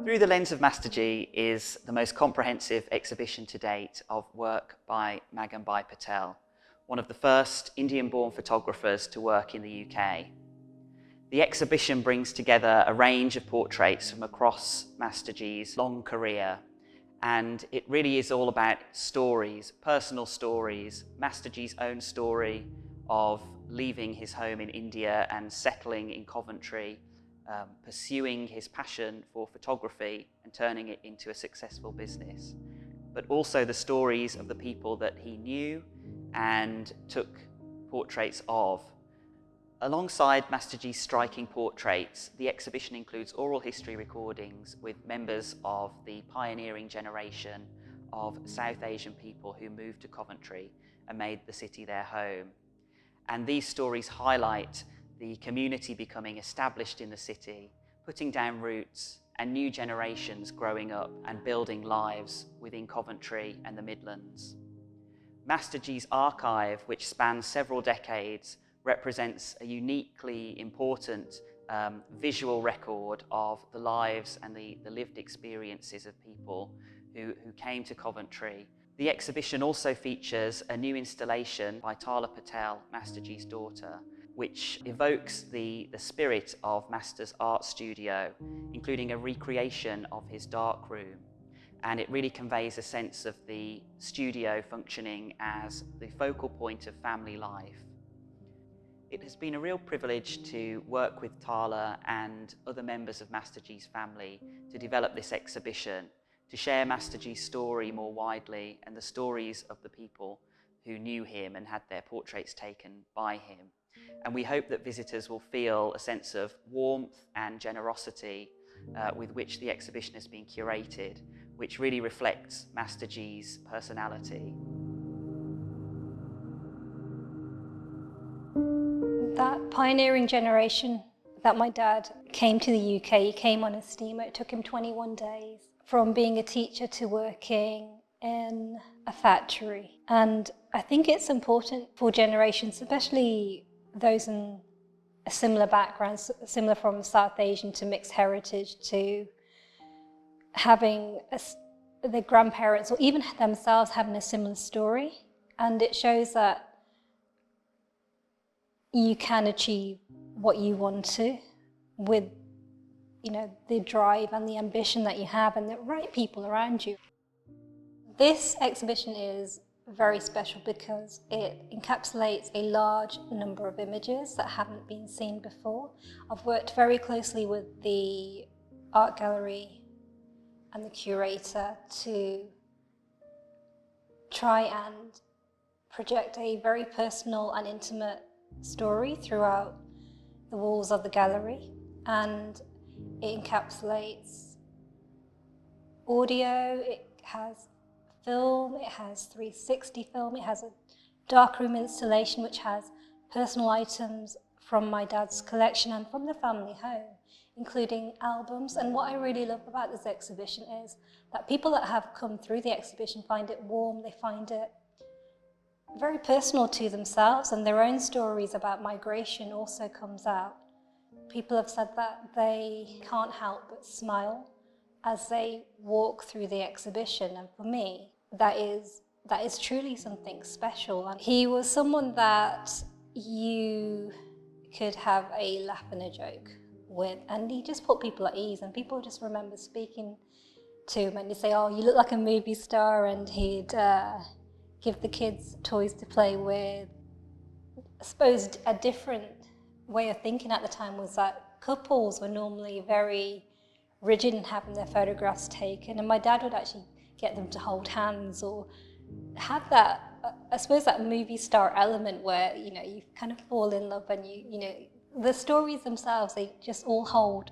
Through the Lens of Masterjee is the most comprehensive exhibition to date of work by Maganbhai Patel, one of the first Indian-born photographers to work in the UK. The exhibition brings together a range of portraits from across Masterjee's long career, and it really is all about stories, personal stories, Masterjee's own story of leaving his home in India and settling in Coventry, pursuing his passion for photography and turning it into a successful business, but also the stories of the people that he knew and took portraits of. Alongside Masterjee's striking portraits, the exhibition includes oral history recordings with members of the pioneering generation of South Asian people who moved to Coventry and made the city their home. And these stories highlight the community becoming established in the city, putting down roots, and new generations growing up and building lives within Coventry and the Midlands. Masterjee's archive, which spans several decades, represents a uniquely important visual record of the lives and the lived experiences of people who came to Coventry. The exhibition also features a new installation by Tala Patel, Masterjee's daughter, which evokes the spirit of Master's art studio, including a recreation of his dark room. And it really conveys a sense of the studio functioning as the focal point of family life. It has been a real privilege to work with Tala and other members of Masterjee's family to develop this exhibition, to share Masterjee's story more widely and the stories of the people who knew him and had their portraits taken by him. And we hope that visitors will feel a sense of warmth and generosity with which the exhibition has been curated, which really reflects Masterjee's personality. That pioneering generation that my dad came to the UK, he came on a steamer. It took him 21 days from being a teacher to working in a factory. And I think it's important for generations, especially those in a similar background, similar from South Asian to mixed heritage, to having their grandparents or even themselves having a similar story. And it shows that you can achieve what you want to with, the drive and the ambition that you have and the right people around you. This exhibition is very special because it encapsulates a large number of images that haven't been seen before. I've worked very closely with the art gallery and the curator to try and project a very personal and intimate story throughout the walls of the gallery, and it encapsulates audio, it has film, it has 360 film, it has a darkroom installation which has personal items from my dad's collection and from the family home, including albums. And what I really love about this exhibition is that people that have come through the exhibition find it warm, they find it very personal to themselves, and their own stories about migration also comes out. People have said that they can't help but smile as they walk through the exhibition, and for me, that is truly something special. And he was someone that you could have a laugh and a joke with, and he just put people at ease, and people just remember speaking to him and he'd say, "Oh, you look like a movie star," and he'd give the kids toys to play with. I suppose a different way of thinking at the time was that couples were normally very rigid in having their photographs taken, and my dad would actually get them to hold hands or have that, I suppose, that movie star element where, you kind of fall in love and the stories themselves, they just all hold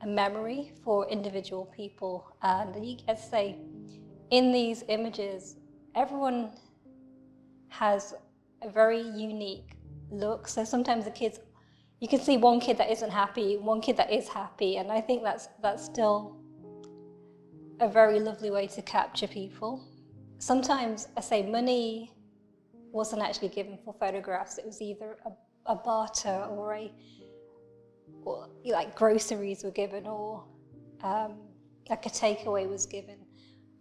a memory for individual people. And you get to say, in these images, everyone has a very unique look. So sometimes the kids, you can see one kid that isn't happy, one kid that is happy, and I think that's still a very lovely way to capture people. Sometimes, I say, money wasn't actually given for photographs. It was either a barter or like groceries were given, or like a takeaway was given.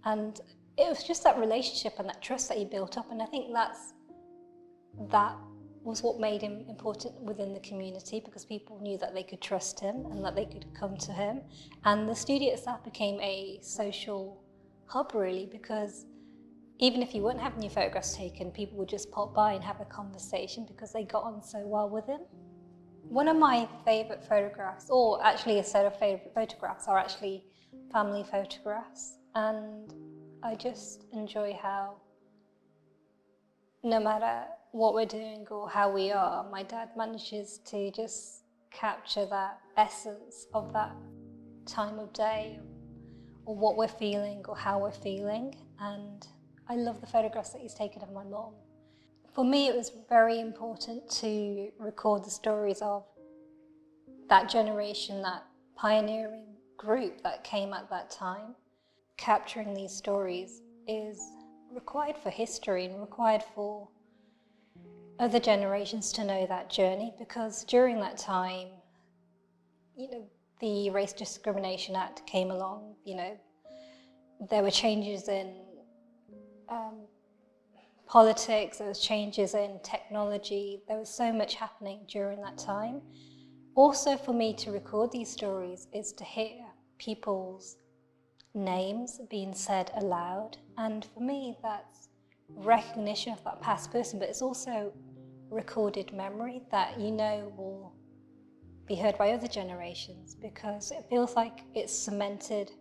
And it was just that relationship and that trust that he built up. And I think that was what made him important within the community, because people knew that they could trust him and that they could come to him. And the studio itself became a social hub, really, because even if you weren't having your photographs taken, people would just pop by and have a conversation because they got on so well with him. One of my favourite photographs, or actually a set of favourite photographs, are actually family photographs. And I just enjoy how, no matter what we're doing or how we are, my dad manages to just capture that essence of that time of day, or what we're feeling or how we're feeling. And I love the photographs that he's taken of my mom. For me, it was very important to record the stories of that generation, that pioneering group that came at that time. Capturing these stories is required for history and required for other generations to know that journey, because during that time, the Race Discrimination Act came along, there were changes in politics, there was changes in technology, there was so much happening during that time. Also, for me to record these stories is to hear people's names being said aloud, and for me that's recognition of that past person, but it's also recorded memory that will be heard by other generations, because it feels like it's cemented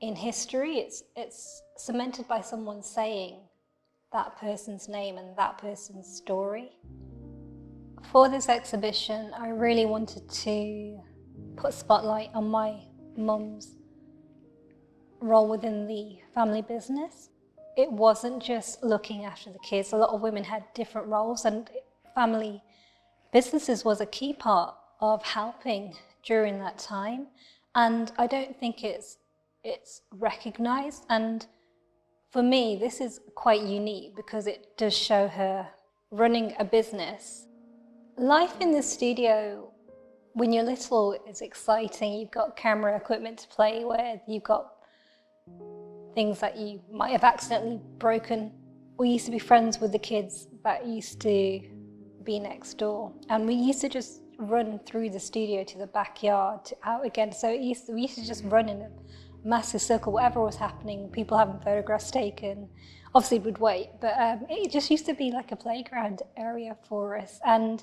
in history. It's cemented by someone saying that person's name and that person's story. For this exhibition, I really wanted to put a spotlight on my mum's role within the family business. It wasn't just looking after the kids. A lot of women had different roles, and family businesses was a key part of helping during that time. And I don't think it's recognised. And for me, this is quite unique because it does show her running a business. Life in the studio, when you're little, is exciting. You've got camera equipment to play with, you've got things that you might have accidentally broken. We used to be friends with the kids that used to be next door, and we used to just run through the studio to the backyard to out again. So we used to just run in a massive circle, whatever was happening, people having photographs taken. Obviously we'd wait, but it just used to be like a playground area for us. And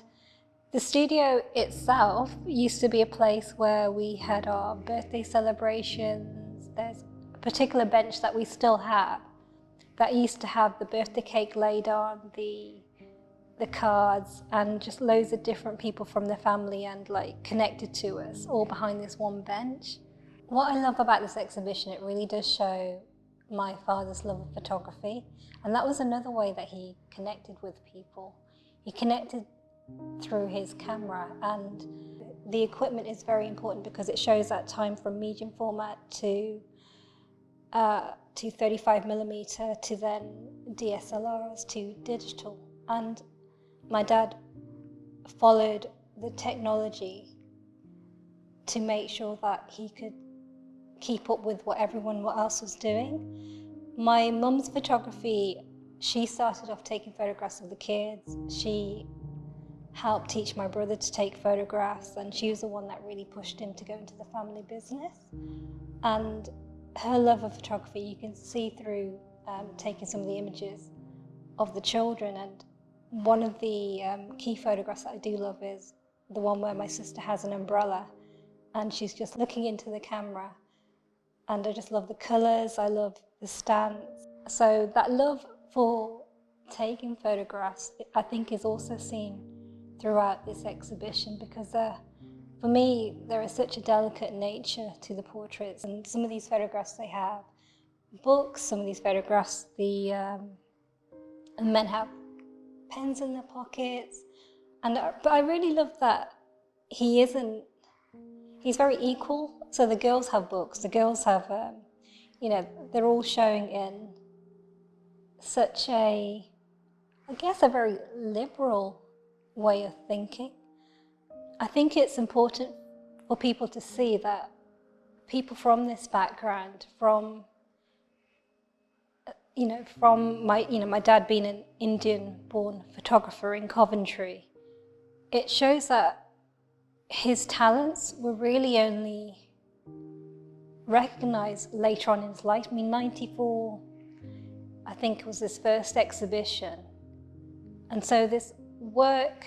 the studio itself used to be a place where we had our birthday celebrations. There's a particular bench that we still have that used to have the birthday cake laid on, the cards, and just loads of different people from the family and connected to us, all behind this one bench. What I love about this exhibition, it really does show my father's love of photography, and that was another way that he connected with people. He connected through his camera, and the equipment is very important because it shows that time from medium format to 35mm to then DSLRs to digital. And my dad followed the technology to make sure that he could keep up with what everyone else was doing. My mum's photography, she started off taking photographs of the kids. She helped teach my brother to take photographs, and she was the one that really pushed him to go into the family business. And her love of photography, you can see through taking some of the images of the children. And one of the key photographs that I do love is the one where my sister has an umbrella and she's just looking into the camera. And I just love the colours, I love the stance. So that love for taking photographs, I think, is also seen throughout this exhibition, because for me, there is such a delicate nature to the portraits. And some of these photographs, they have books, some of these photographs, the men have pens in their pockets. But I really love that he's very equal. So the girls have books, the girls have, they're all showing in such a very liberal way of thinking. I think it's important for people to see that people from this background, from from my dad being an Indian-born photographer in Coventry, it shows that his talents were really only recognised later on in his life. I mean, 94, I think, was his first exhibition. And so this work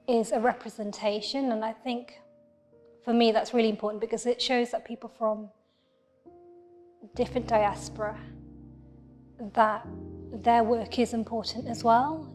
is a representation, and I think for me that's really important because it shows that people from different diaspora, that their work is important as well.